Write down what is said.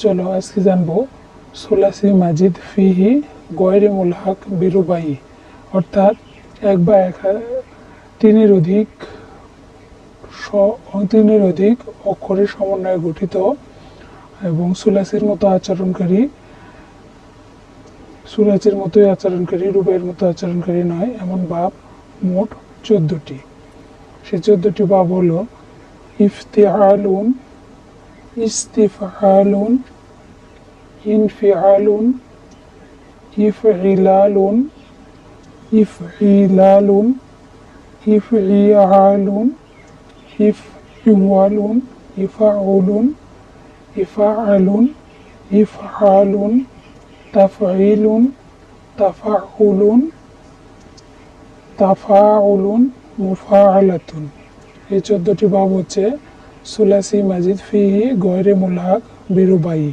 চলো আজকে জানবো সুলাসি মাজিদ ফিহি গয়রে মুলহাক বিরুবাই, অর্থাৎ এক বা তিনের অধিক অক্ষরের সমন্বয়ে গঠিত এবং সুলাসির মতোই আচরণকারী রুবাইয়ের মতো আচরণকারী নয় এমন বাব মোট 14টি। সেই 14টি বাব হলো ইফতিআলুন, ইস্তিফআলুন, ইনফিআলুন, ইফইলালুন, ইফইলালুন, ইফইআলুন, ইফইওয়ালুন, ইফআউলুন, ইফআলুন, ইফআলুন, তাফঈলুন, তাফাউলুন, তাফাউলুন, মুফাআলাতুন। এই 14টি বাব হচ্ছে সুলাসি মাজিদ ফিহি গয়রে মুলহাক বিরুবাই।